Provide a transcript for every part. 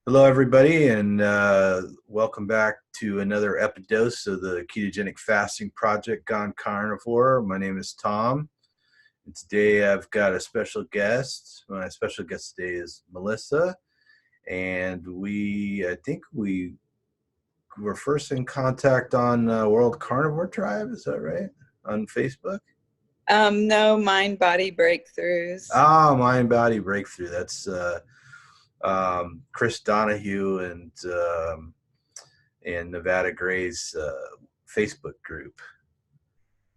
Hello, everybody, and welcome back to another episode of the Ketogenic Fasting Project Gone Carnivore. My name is Tom, and today I've got a special guest. My special guest today is Melissa, and I think we were first in contact on World Carnivore Tribe. Is that right? On Facebook? No, mind body breakthroughs. Ah, Mind Body Breakthrough. That's Chris Donahue and Nevada Gray's Facebook group.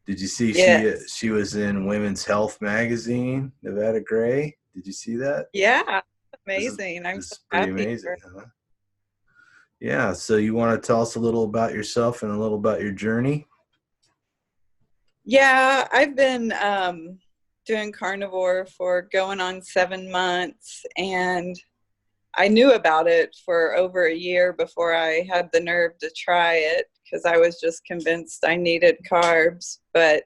Did you see Yes. she was in Women's Health magazine, Nevada Gray? Did you see that? Yeah. This is Amazing. I'm this so is pretty happy amazing, for. huh? Yeah. So you want to tell us a little about yourself and a little about your journey? Yeah, I've been doing carnivore for going on 7 months, and I knew about it for over a year before I had the nerve to try it because I was just convinced I needed carbs. But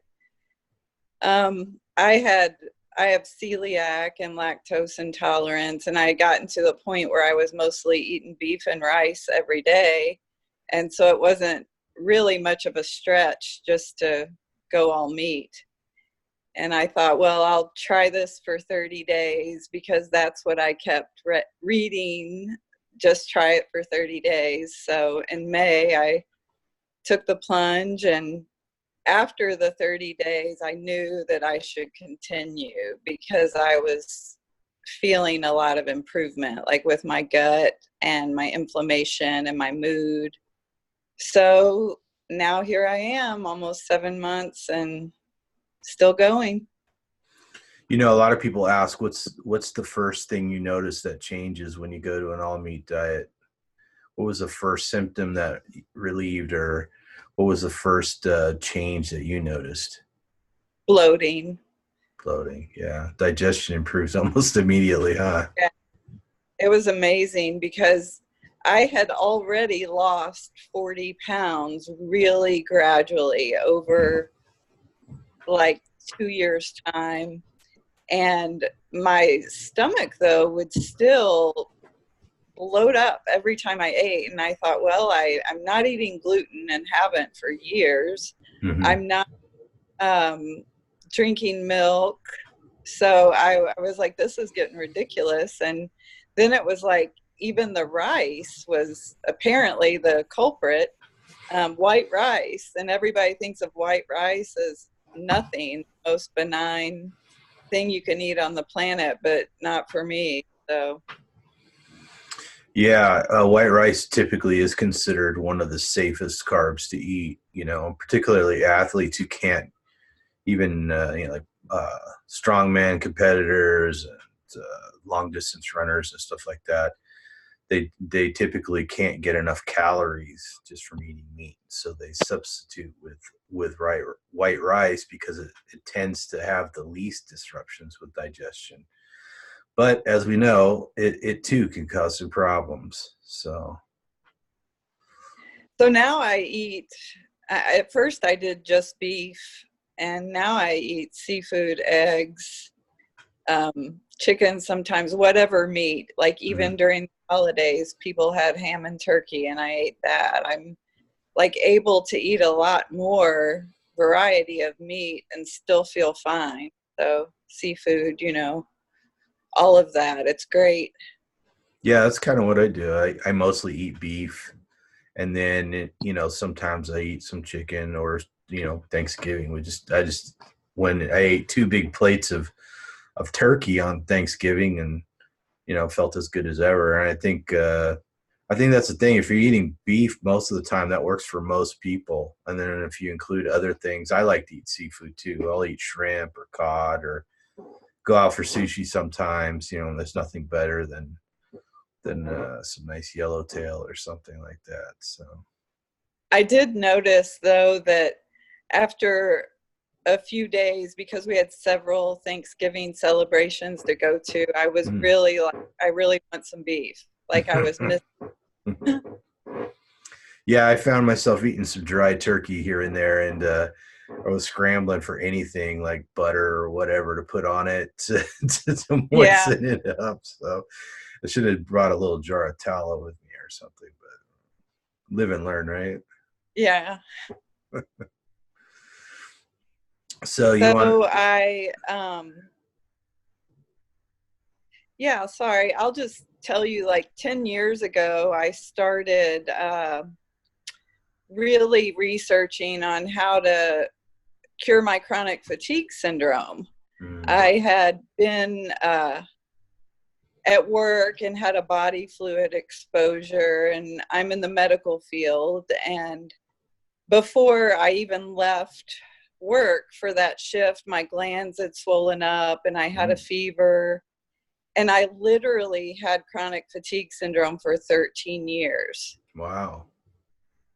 I have celiac and lactose intolerance, and I had gotten to the point where I was mostly eating beef and rice every day, and so it wasn't really much of a stretch just to go all meat. And I thought, well, I'll try this for 30 days because that's what I kept reading. Just try it for 30 days. So in May, I took the plunge, and after the 30 days, I knew that I should continue because I was feeling a lot of improvement, like with my gut and my inflammation and my mood. So now here I am, almost 7 months and still going. You know, a lot of people ask what's the first thing you notice that changes when you go to an all meat diet? What was the first symptom that relieved, or what was the first change that you noticed? Bloating. Bloating, yeah. Digestion improves almost immediately, huh? Yeah, it was amazing because I had already lost 40 pounds really gradually Hmm. over like 2 years' time. And my stomach, though, would still bloat up every time I ate. And I thought, well, I'm not eating gluten and haven't for years. Hmm. I'm not um, drinking milk. So I was like, this is getting ridiculous. And then it was like, even the rice was apparently the culprit, white rice. And everybody thinks of white rice as nothing, most benign thing you can eat on the planet, but not for me. So Yeah, white rice typically is considered one of the safest carbs to eat. You know, particularly athletes who can't even, like strongman competitors and long distance runners and stuff like that. They typically can't get enough calories just from eating meat, so they substitute with white rice because it tends to have the least disruptions with digestion. But as we know, it too can cause some problems. So, so now I eat. At first, I did just beef, and now I eat seafood, eggs, chicken, sometimes whatever meat. Like mhm. even during the holidays, people had ham and turkey, and I ate that. I'm like able to eat a lot more variety of meat and still feel fine. So seafood, all of that. It's great. Yeah, that's kind of what I do. I mostly eat beef, and then sometimes I eat some chicken, or Thanksgiving. I just when I ate two big plates of turkey on Thanksgiving, and felt as good as ever. And I think that's the thing. If you're eating beef most of the time, that works for most people. And then if you include other things, I like to eat seafood too. I'll eat shrimp or cod, or go out for sushi sometimes. There's nothing better than some nice yellowtail or something like that. So. I did notice though that after a few days, because we had several Thanksgiving celebrations to go to, I was Mm. really like, I really want some beef. Like I was missing. Yeah, I found myself eating some dry turkey here and there, and I was scrambling for anything like butter or whatever to put on it to Yeah. moisten it up. So I should have brought a little jar of tallow with me or something, but live and learn, right? Yeah. So you want So yeah, sorry. I'll just tell you, like 10 years ago, I started really researching on how to cure my chronic fatigue syndrome. I had been at work and had a body fluid exposure, and I'm in the medical field. And before I even left work for that shift, my glands had swollen up and I had a fever. And I literally had chronic fatigue syndrome for 13 years. Wow.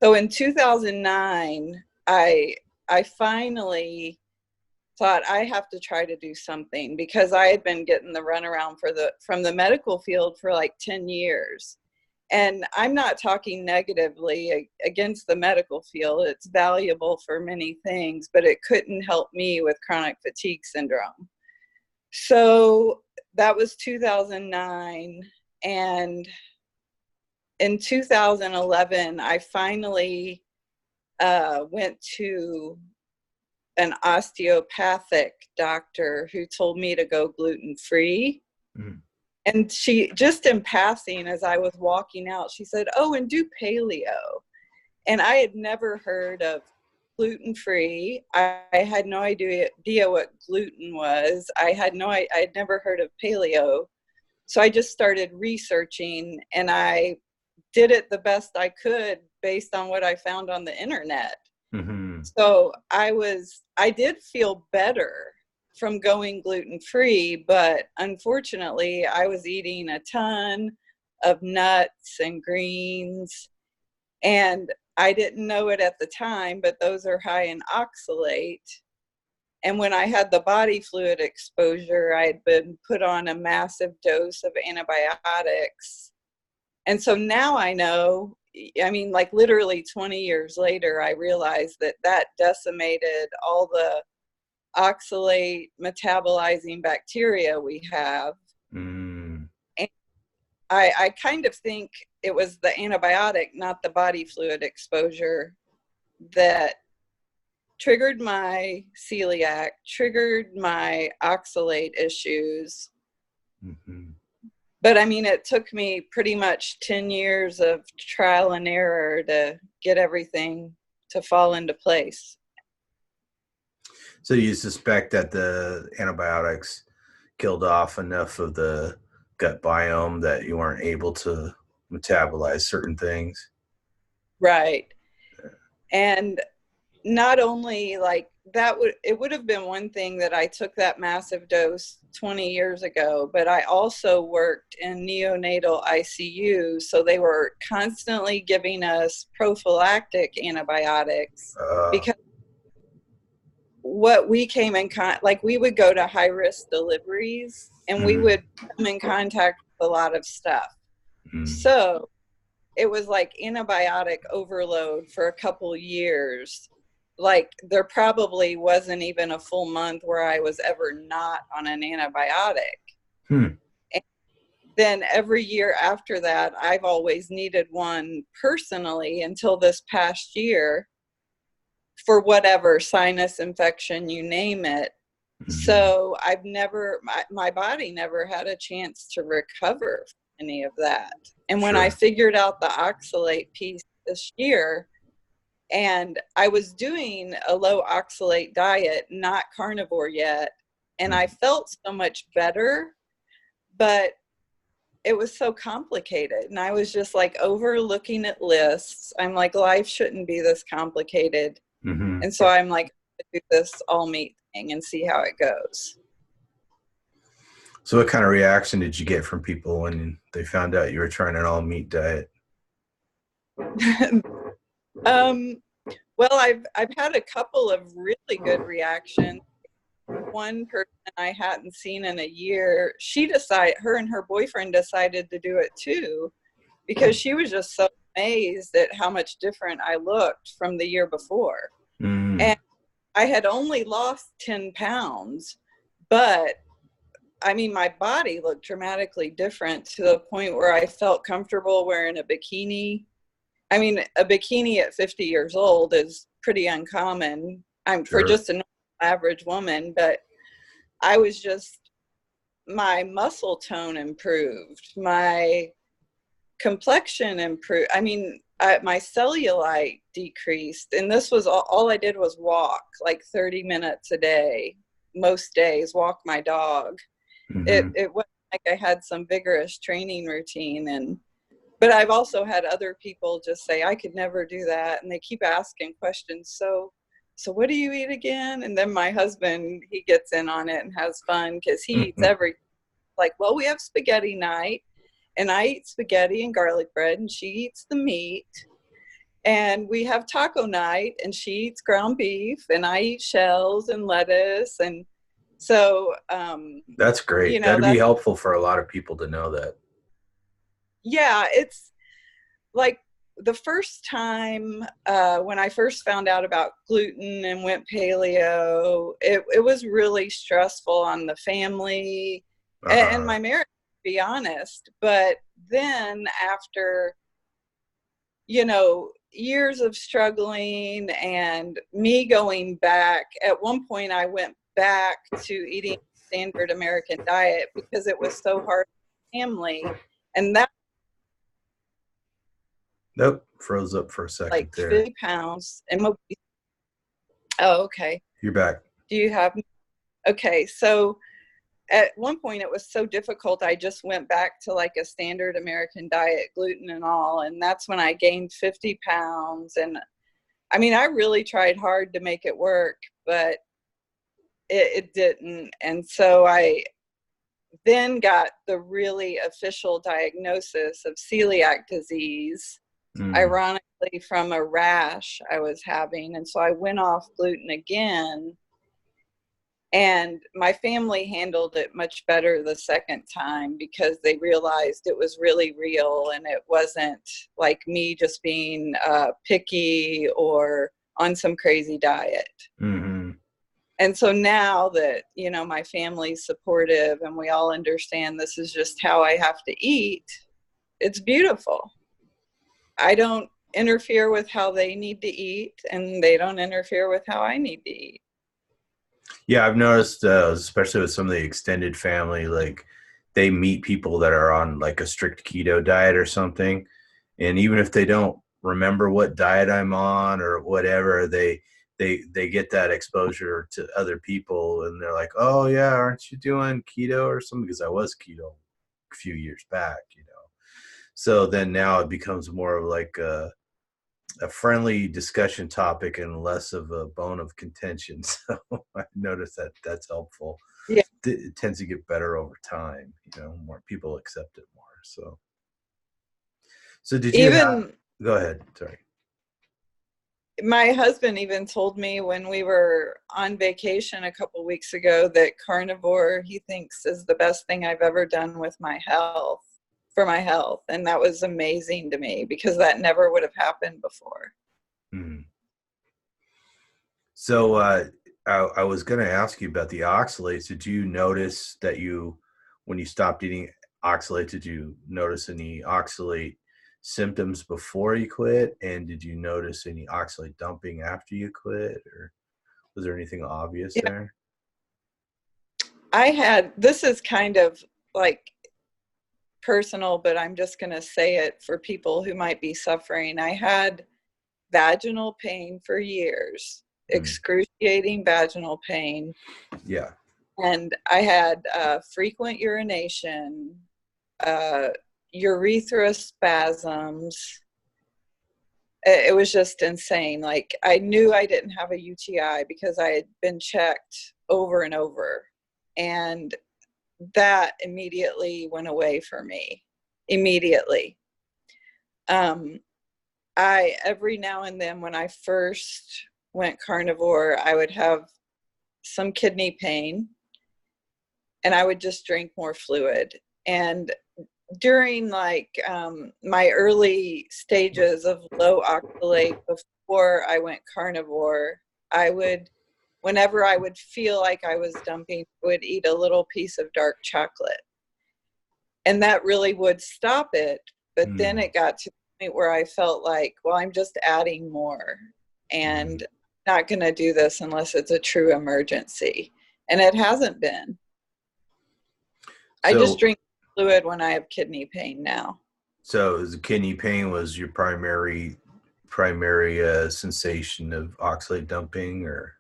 So in 2009, I finally thought I have to try to do something, because I had been getting the runaround from the medical field for like 10 years. And I'm not talking negatively against the medical field. It's valuable for many things, but it couldn't help me with chronic fatigue syndrome. So that was 2009. And in 2011, I finally went to an osteopathic doctor who told me to go gluten-free. And she, just in passing, as I was walking out, she said, "Oh, and do paleo." And I had never heard of gluten-free. I had no idea what gluten was. I had never heard of paleo. So I just started researching, and I did it the best I could based on what I found on the internet. So I did feel better from going gluten-free, but unfortunately I was eating a ton of nuts and greens, and I didn't know it at the time, but those are high in oxalate. And when I had the body fluid exposure, I had been put on a massive dose of antibiotics. And so now I know, I mean, like literally 20 years later, I realized that decimated all the oxalate metabolizing bacteria we have. And I kind of think it was the antibiotic, not the body fluid exposure, that triggered my celiac, triggered my oxalate issues. But I mean, it took me pretty much 10 years of trial and error to get everything to fall into place. So you suspect that the antibiotics killed off enough of the gut biome that you weren't able to metabolize certain things? Right. And not only like that, it would have been one thing that I took that massive dose 20 years ago, but I also worked in neonatal ICU. So they were constantly giving us prophylactic antibiotics, because what we came in like we would go to high risk deliveries and we would come in contact with a lot of stuff. So it was like antibiotic overload for a couple years. Like there probably wasn't even a full month where I was ever not on an antibiotic. And then every year after that, I've always needed one personally until this past year for whatever sinus infection, you name it. So I've never, my body never had a chance to recover from any of that. And when I figured out the oxalate piece this year, and I was doing a low oxalate diet, not carnivore yet, and I felt so much better, but it was so complicated. And I was just like overlooking at lists. I'm like, life shouldn't be this complicated. And so I'm like, do this all meat thing and see how it goes. So what kind of reaction did you get from people when they found out you were trying an all meat diet? Well, I've had a couple of really good reactions. One person I hadn't seen in a year, her and her boyfriend decided to do it too, because she was just so amazed at how much different I looked from the year before. And I had only lost 10 pounds, but I mean, my body looked dramatically different to the point where I felt comfortable wearing a bikini. I mean, a bikini at 50 years old is pretty uncommon. I'm for Sure. just a normal average woman, but I was just, my muscle tone improved, my complexion improved. I mean, my cellulite decreased, and this was all I did was walk like 30 minutes a day, most days, walk my dog. Mm-hmm. It wasn't like I had some vigorous training routine. And but I've also had other people just say I could never do that, and they keep asking questions. So what do you eat again? And then my husband, he gets in on it and has fun because he eats every, like, well, we have spaghetti night, and I eat spaghetti and garlic bread, and she eats the meat. And we have taco night, and she eats ground beef, and I eat shells and lettuce. And so, That's great. That'd be that's, helpful for a lot of people to know that. yeah, it's like the first time when I first found out about gluten and went paleo, it was really stressful on the family and Uh-huh. my marriage, to be honest. But then after, years of struggling and me going back, at one point I went back to eating standard American diet because it was so hard for family. And that, Nope. Froze up for a like second there. 50 pounds. And oh, okay. You're back. Do you have? Okay. So at one point it was so difficult, I just went back to like a standard American diet, gluten and all. And that's when I gained 50 pounds. And I mean, I really tried hard to make it work, but it didn't. And so I then got the really official diagnosis of celiac disease, Mm. ironically from a rash I was having. And so I went off gluten again, and my family handled it much better the second time because they realized it was really real and it wasn't like me just being picky or on some crazy diet. Mm-hmm. And so now that, my family's supportive and we all understand this is just how I have to eat, it's beautiful. I don't interfere with how they need to eat, and they don't interfere with how I need to eat. Yeah, I've noticed, especially with some of the extended family, like they meet people that are on like a strict keto diet or something, and even if they don't remember what diet I'm on or whatever, they get that exposure to other people, and they're like, "Oh yeah, aren't you doing keto or something?" Because I was keto a few years back, you know. So then now it becomes more of like a friendly discussion topic and less of a bone of contention. So I noticed that that's helpful. Yeah. It tends to get better over time. More people accept it more. So did you have? Even Go ahead. Sorry. my husband even told me when we were on vacation a couple weeks ago that carnivore, he thinks, is the best thing I've ever done with my health, for my health. And that was amazing to me because that never would have happened before. Hmm. So I was going to ask you about the oxalates. Did you notice that when you stopped eating oxalate, did you notice any oxalate symptoms before you quit? And did you notice any oxalate dumping after you quit? Or was there anything obvious Yeah, there? this is kind of like personal, but I'm just going to say it for people who might be suffering. I had vaginal pain for years, Mm. excruciating vaginal pain. Yeah. And I had frequent urination, uh, urethra spasms. It was just insane. Like, I knew I didn't have a UTI because I had been checked over and over. And that immediately went away for me. Immediately. I, every now and then when I first went carnivore, I would have some kidney pain and I would just drink more fluid. And during like my early stages of low oxalate before I went carnivore, I would whenever I would feel like I was dumping, I would eat a little piece of dark chocolate. And that really would stop it. But then it got to the point where I felt like, well, I'm just adding more and not going to do this unless it's a true emergency. And it hasn't been. I just drink fluid when I have kidney pain now. So the kidney pain was your primary sensation of oxalate dumping, or?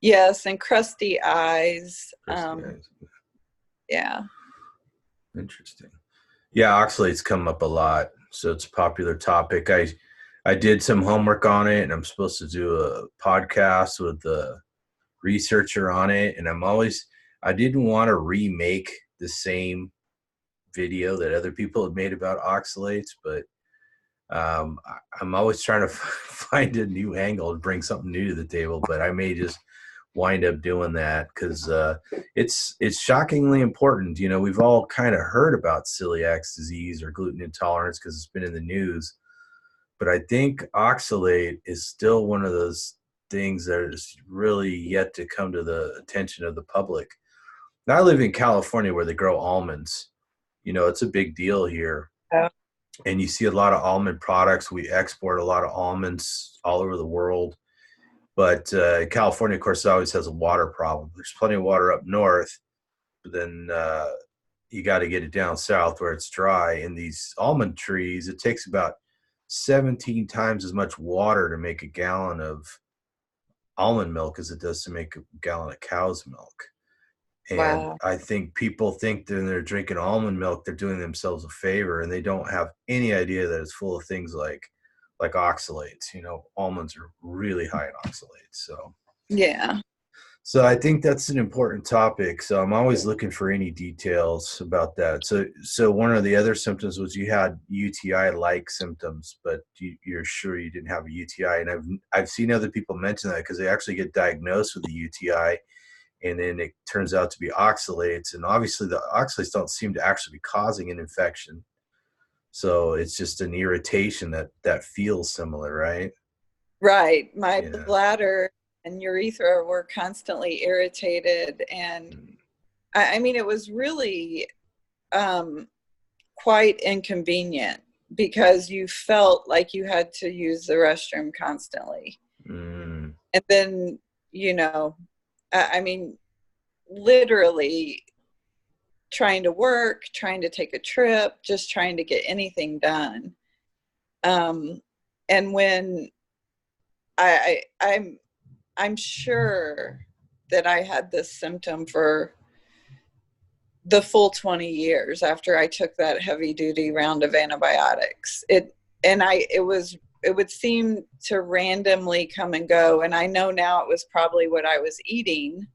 Yes, and crusty eyes. Yeah. Interesting. Yeah, oxalates come up a lot, so it's a popular topic. I did some homework on it, and I'm supposed to do a podcast with a researcher on it, and I didn't want to remake the same video that other people have made about oxalates, but I'm always trying to find a new angle and bring something new to the table, but I may just wind up doing that because it's shockingly important. You know, we've all kind of heard about celiac disease or gluten intolerance because it's been in the news, but I think oxalate is still one of those things that is really yet to come to the attention of the public. Now, I live in California where they grow almonds. You know, it's a big deal here. Yeah. And you see a lot of almond products. We export a lot of almonds all over the world. But California, of course, always has a water problem. There's plenty of water up north, but then you got to get it down south where it's dry. And these almond trees, it takes about 17 times as much water to make a gallon of almond milk as it does to make a gallon of cow's milk. And Wow. I think people think that when they're drinking almond milk, they're doing themselves a favor, and they don't have any idea that it's full of things like oxalates. You know, almonds are really high in oxalates. Yeah. So I think that's an important topic. So I'm always looking for any details about that. So one of the other symptoms was you had UTI-like symptoms, but you're sure you didn't have a UTI. And I've seen other people mention that because they actually get diagnosed with a UTI, and then it turns out to be oxalates. And obviously the oxalates don't seem to actually be causing an infection. So it's just an irritation that feels similar, right? Right. My bladder and urethra were constantly irritated. And I mean, it was really quite inconvenient because you felt like you had to use the restroom constantly. And then, you know, I mean, literally trying to work, trying to take a trip, just trying to get anything done. And when I'm sure that I had this symptom for the full 20 years after I took that heavy duty round of antibiotics. It would seem to randomly come and go. And I know now it was probably what I was eating.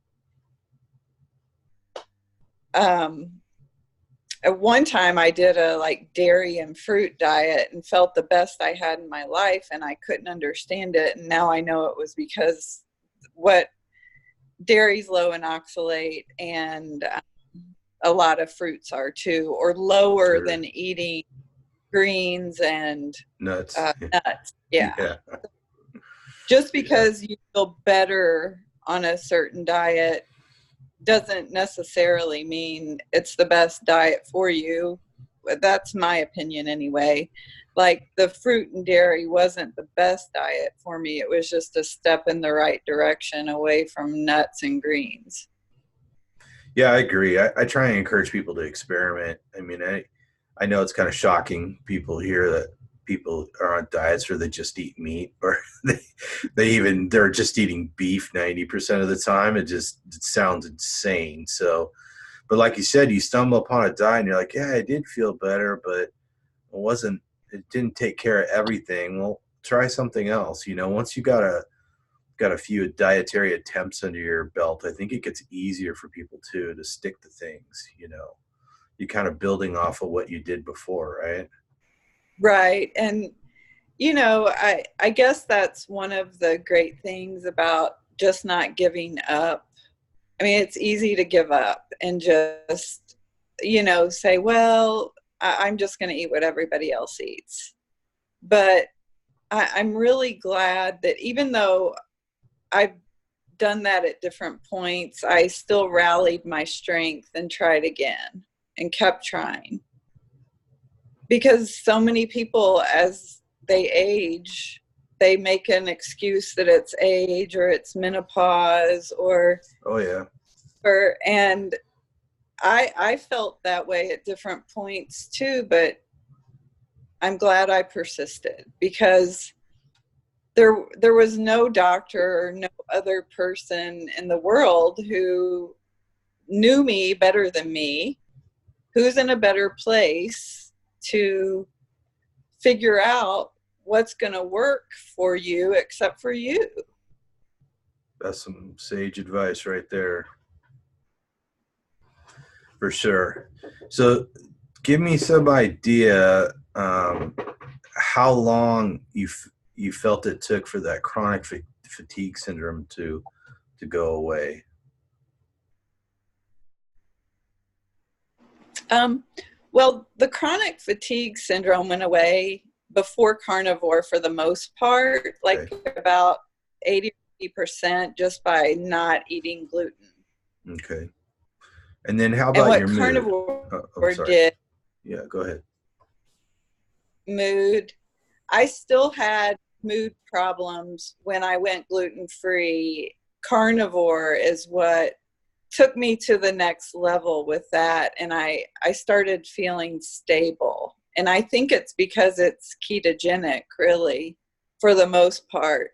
At one time I did a dairy and fruit diet and felt the best I had in my life, and I couldn't understand it. And now I know it was because what dairy's low in oxalate, and a lot of fruits are too, or lower than eating greens and nuts. Nuts. Yeah. Just because you feel better on a certain diet doesn't necessarily mean it's the best diet for you. That's my opinion anyway. Like, the fruit and dairy wasn't the best diet for me. It was just a step in the right direction away from nuts and greens. Yeah, I agree. I try and encourage people to experiment. I mean, I know it's kind of shocking people hear that people are on diets where they just eat meat, or they're just eating beef 90% of the time. It sounds insane. So, but like you said, you stumble upon a diet and you're like, yeah, I did feel better, but it didn't take care of everything. Well, try something else. You know, once you got a few dietary attempts under your belt, I think it gets easier for people to stick to things. You know, you're kind of building off of what you did before, right? Right. And, you know, I guess that's one of the great things about just not giving up. I mean, it's easy to give up and just, you know, say, well, I'm just going to eat what everybody else eats. But I'm really glad that even though I've done that at different points, I still rallied my strength and tried again and kept trying. Because so many people, as they age, they make an excuse that it's age or it's menopause or and I felt that way at different points too, but I'm glad I persisted, because there was no doctor or no other person in the world who knew me better than me, who's in a better place to figure out what's going to work for you except for you. That's some sage advice right there. For sure. So give me some idea how long you felt it took for that chronic fatigue syndrome to go away. Well, the chronic fatigue syndrome went away before Carnivore for the most part, like about 80% just by not eating gluten. Okay. And then how about your Carnivore did? Yeah, go ahead. Mood. I still had mood problems when I went gluten-free. Carnivore is what took me to the next level with that, and I started feeling stable. And I think it's because it's ketogenic, really, for the most part.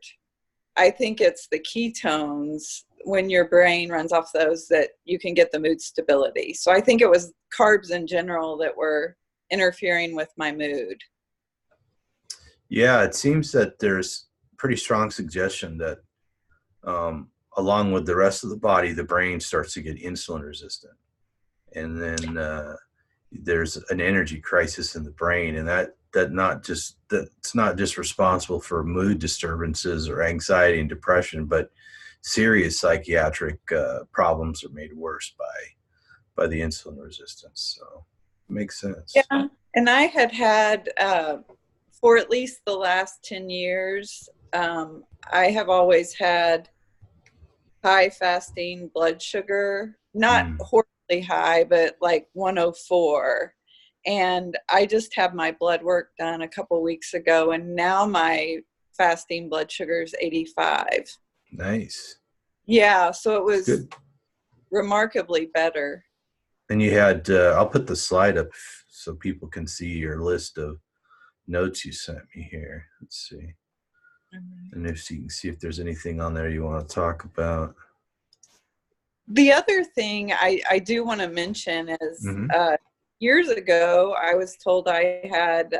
I think it's the ketones, when your brain runs off those, that you can get the mood stability. So I think it was carbs in general that were interfering with my mood. Yeah, it seems that there's pretty strong suggestion that along with the rest of the body, the brain starts to get insulin resistant. And then there's an energy crisis in the brain, and that's not just responsible for mood disturbances or anxiety and depression, but serious psychiatric problems are made worse by the insulin resistance. So it makes sense. Yeah, and I had for at least the last 10 years, I have always had high fasting blood sugar, not horribly high, but like 104. And I just had my blood work done a couple weeks ago, and now my fasting blood sugar is 85. Nice. Yeah, so it was remarkably better. And you had, I'll put the slide up so people can see your list of notes you sent me here. Let's see. And if you can see if there's anything on there you want to talk about. The other thing I do want to mention is years ago, I was told I had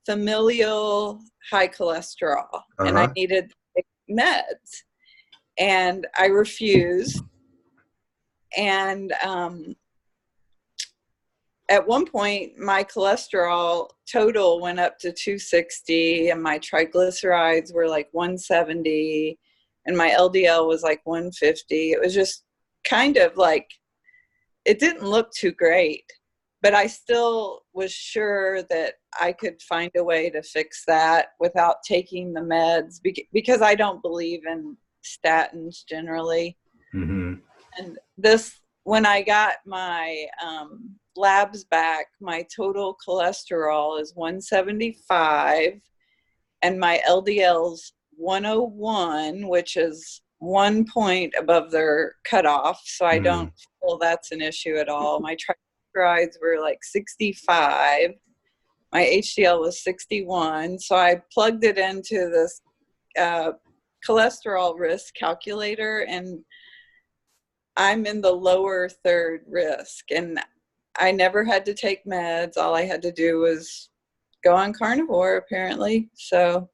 familial high cholesterol and I needed to take meds. And I refused. And at one point, my cholesterol total went up to 260, and my triglycerides were like 170, and my LDL was like 150. It was just kind of like, it didn't look too great, but I still was sure that I could find a way to fix that without taking the meds, because I don't believe in statins generally. Mm-hmm. And when I got my labs back, my total cholesterol is 175 and my LDL's 101, which is 1 point above their cutoff. So I don't feel that's an issue at all. My triglycerides were like 65. My HDL was 61. So I plugged it into this cholesterol risk calculator, and I'm in the lower third risk, and I never had to take meds. All I had to do was go on Carnivore, apparently. So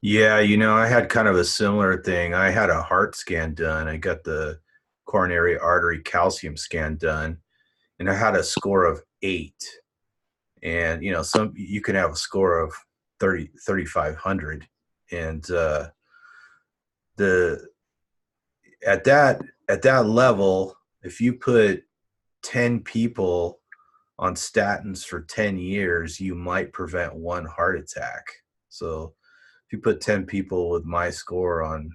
yeah, I had kind of a similar thing. I had a heart scan done. I got the coronary artery calcium scan done, and I had a score of 8. And you can have a score of 3,500, and at that level, if you put 10 people on statins for 10 years, you might prevent one heart attack. So if you put 10 people with my score on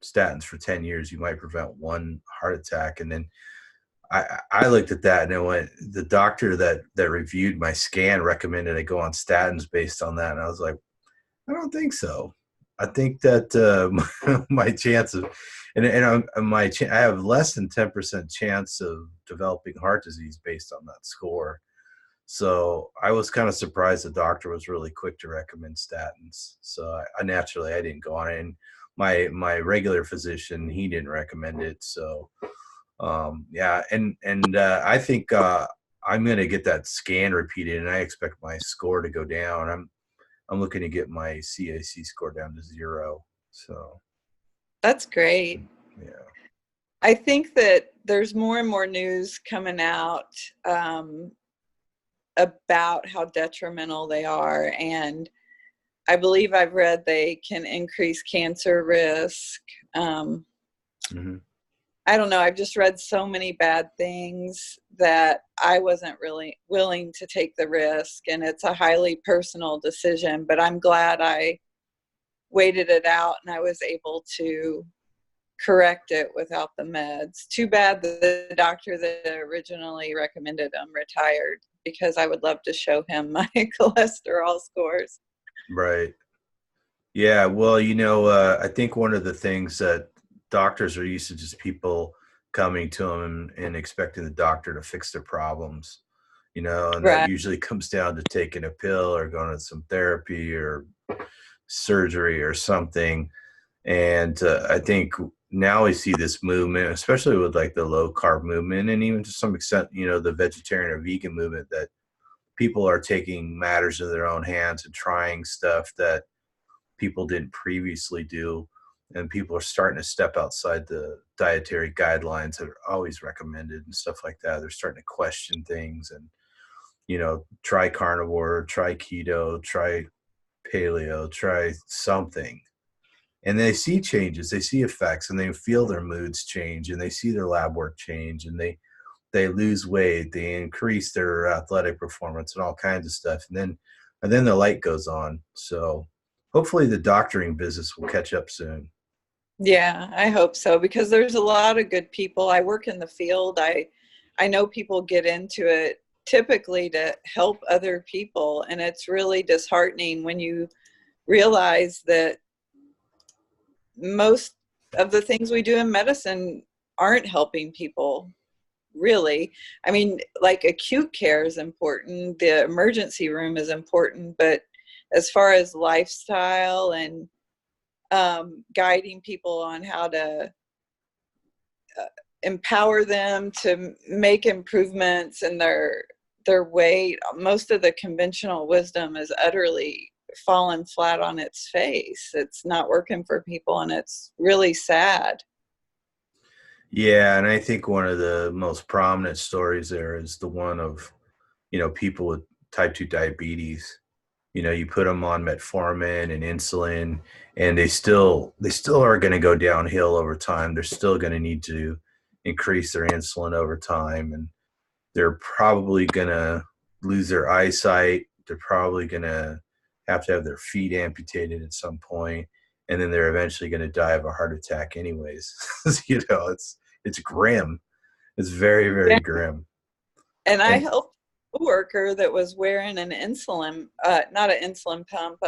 statins for 10 years, you might prevent one heart attack. And then I looked at that and it went, the doctor that reviewed my scan recommended I go on statins based on that. And I was like, I don't think so. I think that my chance of, I have less than 10% chance of developing heart disease based on that score. So I was kind of surprised the doctor was really quick to recommend statins. So I naturally, I didn't go on it. And my regular physician, he didn't recommend it. So yeah, and I think I'm going to get that scan repeated, and I expect my score to go down. I'm looking to get my CAC score down to 0. So that's great. Yeah, I think that there's more and more news coming out about how detrimental they are, and I believe I've read they can increase cancer risk. I don't know. I've just read so many bad things that I wasn't really willing to take the risk, and it's a highly personal decision, but I'm glad I waited it out and I was able to correct it without the meds. Too bad the doctor that originally recommended them retired, because I would love to show him my cholesterol scores. right. Yeah, well, I think one of the things that doctors are used to just people coming to them and expecting the doctor to fix their problems, and that Right. usually comes down to taking a pill or going to some therapy or surgery or something. And I think now we see this movement, especially with like the low carb movement, and even to some extent, the vegetarian or vegan movement, that people are taking matters in their own hands and trying stuff that people didn't previously do. And people are starting to step outside the dietary guidelines that are always recommended and stuff like that. They're starting to question things and, try carnivore, try keto, try paleo, try something. And they see changes, they see effects, and they feel their moods change, and they see their lab work change, and they lose weight, they increase their athletic performance and all kinds of stuff. And then the light goes on. So hopefully the doctoring business will catch up soon. Yeah, I hope so, because there's a lot of good people. I work in the field. I know people get into it typically to help other people, and it's really disheartening when you realize that most of the things we do in medicine aren't helping people, really. I mean, like acute care is important, the emergency room is important, but as far as lifestyle and guiding people on how to empower them to make improvements in their weight, most of the conventional wisdom is utterly fallen flat on its face. It's not working for people, and it's really sad. Yeah, and I think one of the most prominent stories there is the one of, people with type 2 diabetes. You put them on metformin and insulin, and they still are going to go downhill over time. They're still going to need to increase their insulin over time, and they're probably going to lose their eyesight. They're probably going to have their feet amputated at some point, and then they're eventually going to die of a heart attack anyways. It's grim. It's very, very grim. And I helped a worker that was wearing an insulin, not an insulin pump.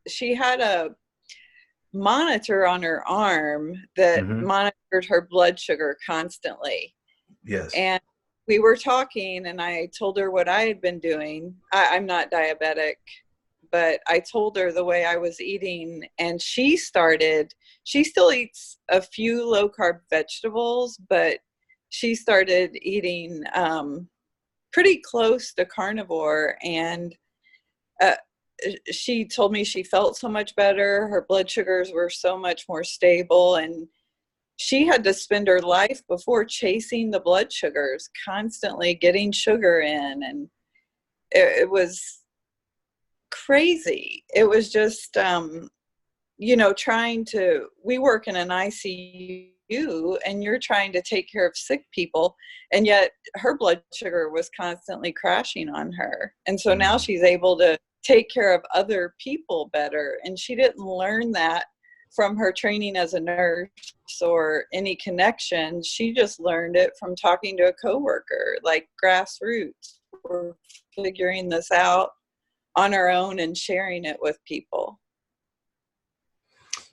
She had a monitor on her arm that monitored her blood sugar constantly. Yes. And we were talking, and I told her what I had been doing. I'm not diabetic, but I told her the way I was eating, and she still eats a few low carb vegetables, but she started eating pretty close to carnivore, and she told me she felt so much better. Her blood sugars were so much more stable, and she had to spend her life before chasing the blood sugars, constantly getting sugar in, and it was crazy. It was just, we work in an ICU, and you're trying to take care of sick people, and yet her blood sugar was constantly crashing on her. And so now she's able to take care of other people better. And she didn't learn that from her training as a nurse or any connection. She just learned it from talking to a coworker, like grassroots. We're figuring this out on our own and sharing it with people.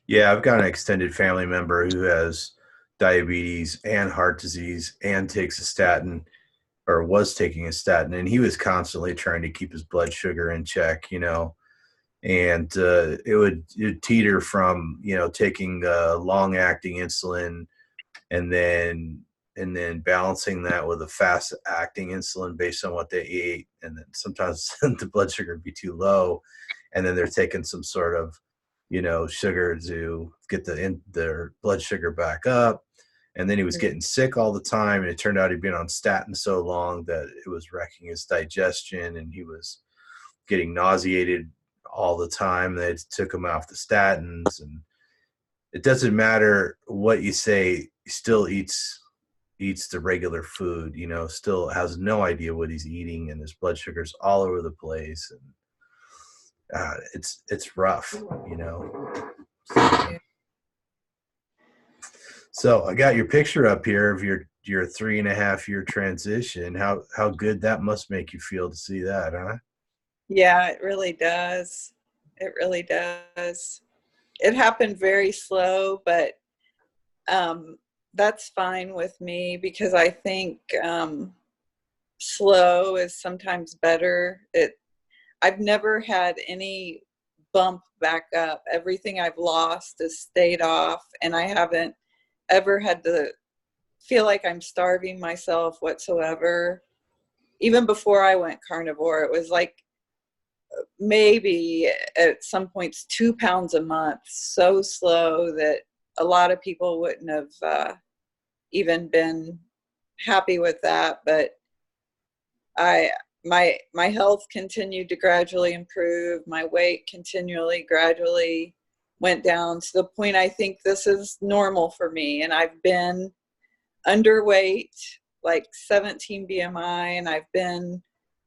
Yeah, I've got an extended family member who has diabetes and heart disease and takes a statin, or was taking a statin, and he was constantly trying to keep his blood sugar in check, and it would teeter from, taking long acting insulin, and then balancing that with a fast acting insulin based on what they ate, and then sometimes the blood sugar would be too low, and then they're taking some sort of sugar to get their blood sugar back up. And then he was getting sick all the time, and it turned out he'd been on statins so long that it was wrecking his digestion, and he was getting nauseated all the time. They took him off the statins, and it doesn't matter what you say, he still eats the regular food, still has no idea what he's eating, and his blood sugar's all over the place, and it's rough. So I got your picture up here of your 3.5-year transition. How good that must make you feel to see that, huh? Yeah, it really does. It really does. It happened very slow, but that's fine with me, because I think slow is sometimes better. I've never had any bump back up. Everything I've lost has stayed off, and I haven't ever had to feel like I'm starving myself whatsoever. Even before I went carnivore, it was like maybe at some points 2 pounds a month, so slow that a lot of people wouldn't have even been happy with that. But my health continued to gradually improve. My weight gradually went down to the point I think this is normal for me. And I've been underweight, like 17 BMI, and I've been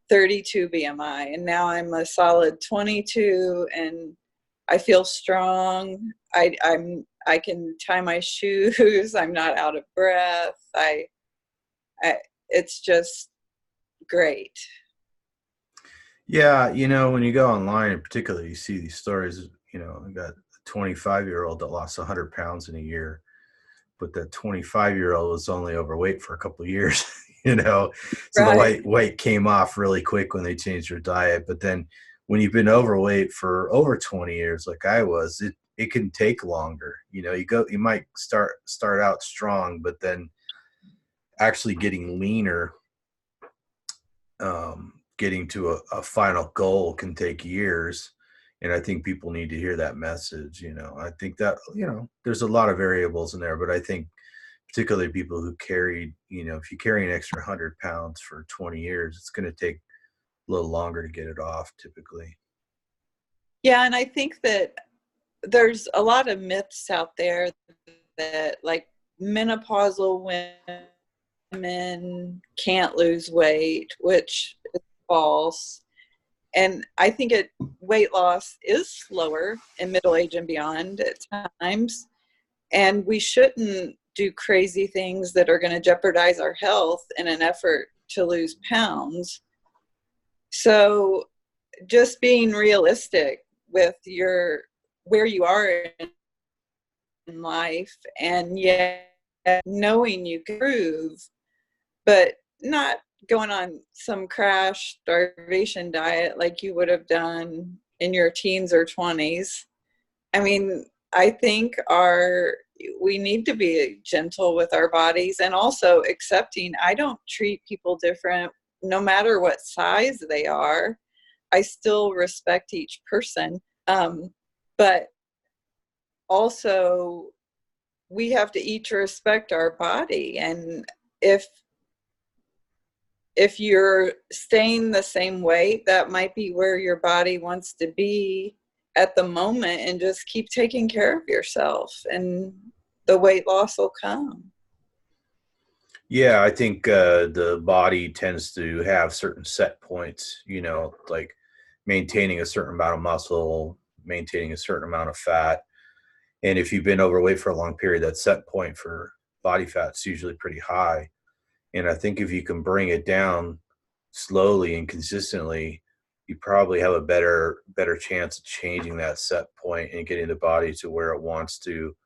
32 BMI, and now I'm a solid 22, and I feel strong. I can tie my shoes. I'm not out of breath. It's just great. Yeah, when you go online, in particular, you see these stories. I got a 25-year-old that lost 100 pounds in a year, but that 25-year-old was only overweight for a couple of years. So Right. the weight came off really quick when they changed their diet. But then when you've been overweight for over 20 years, like I was, it can take longer. You might start out strong, but then actually getting leaner, getting to a final goal can take years. And I think people need to hear that message. I think that, there's a lot of variables in there, but I think particularly people who carried, if you carry an extra 100 pounds for 20 years, it's going to take a little longer to get it off typically. Yeah, and I think that there's a lot of myths out there that, like, menopausal women can't lose weight, which is false. And I think weight loss is slower in middle age and beyond at times. And we shouldn't do crazy things that are going to jeopardize our health in an effort to lose pounds. So just being realistic with where you are in life, and knowing you can improve, but not going on some crash starvation diet like you would have done in your teens or 20s. I mean, I think we need to be gentle with our bodies, and also accepting I don't treat people different no matter what size they are. I still respect each person. But also we have to each respect our body. And if you're staying the same weight, that might be where your body wants to be at the moment, and just keep taking care of yourself, and the weight loss will come. Yeah, I think the body tends to have certain set points, like maintaining a certain amount of muscle, maintaining a certain amount of fat. And if you've been overweight for a long period, that set point for body fat is usually pretty high. And I think if you can bring it down slowly and consistently, you probably have a better chance of changing that set point and getting the body to where it wants to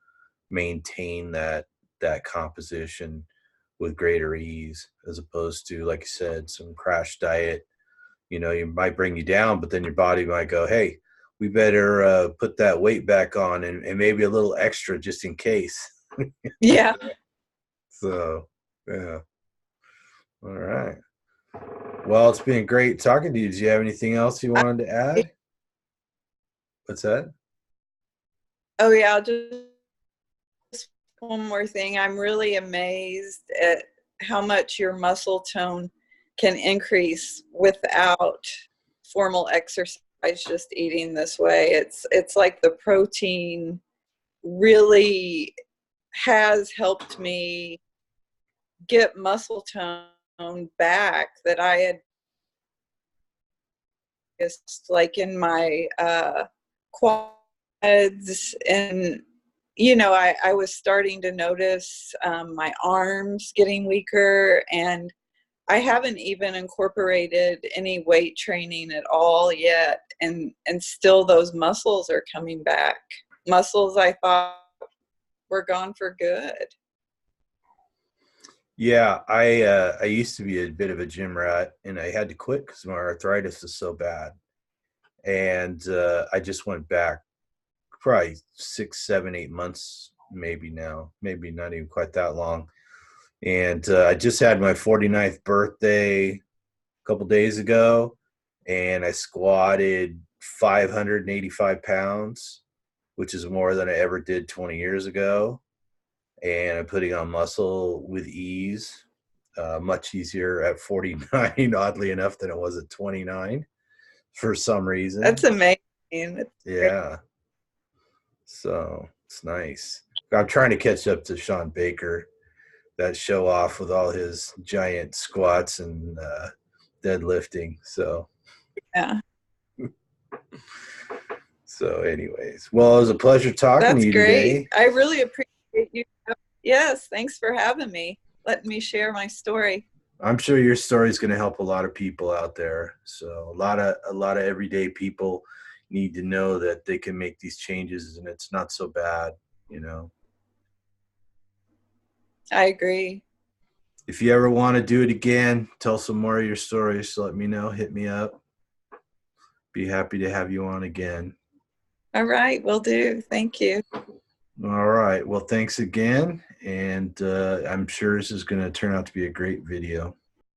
maintain that composition with greater ease, as opposed to, like you said, some crash diet. You know, it might bring you down, but then your body might go, hey, we better put that weight back on, and maybe a little extra just in case. Yeah. So, yeah. All right. Well, it's been great talking to you. Do you have anything else you wanted to add? What's that? Oh, yeah. I'll just one more thing. I'm really amazed at how much your muscle tone can increase without formal exercise, just eating this way. It's like the protein really has helped me get muscle tone back that I had just like in my quads, and I was starting to notice my arms getting weaker, and I haven't even incorporated any weight training at all yet, and still those muscles are coming back. Muscles I thought were gone for good. Yeah, I used to be a bit of a gym rat, and I had to quit because my arthritis is so bad. And I just went back probably 6, 7, 8 months, maybe now, maybe not even quite that long. And I just had my 49th birthday a couple days ago, and I squatted 585 pounds, which is more than I ever did 20 years ago. And I'm putting on muscle with ease, much easier at 49, oddly enough, than it was at 29 for some reason. That's amazing. It's great. Yeah. So it's nice. I'm trying to catch up to Sean Baker, that show off with all his giant squats and deadlifting. Yeah, So anyways, well, it was a pleasure talking to that's you great. today. I really appreciate you. Yes, thanks for having me. Letting me share my story. I'm sure your story is going to help a lot of people out there. So a lot of everyday people need to know that they can make these changes and it's not so bad, you know. I agree. If you ever want to do it again, tell some more of your stories, so let me know, hit me up. Be happy to have you on again. All right, will do. Thank you. All right. Well, thanks again. And I'm sure this is going to turn out to be a great video.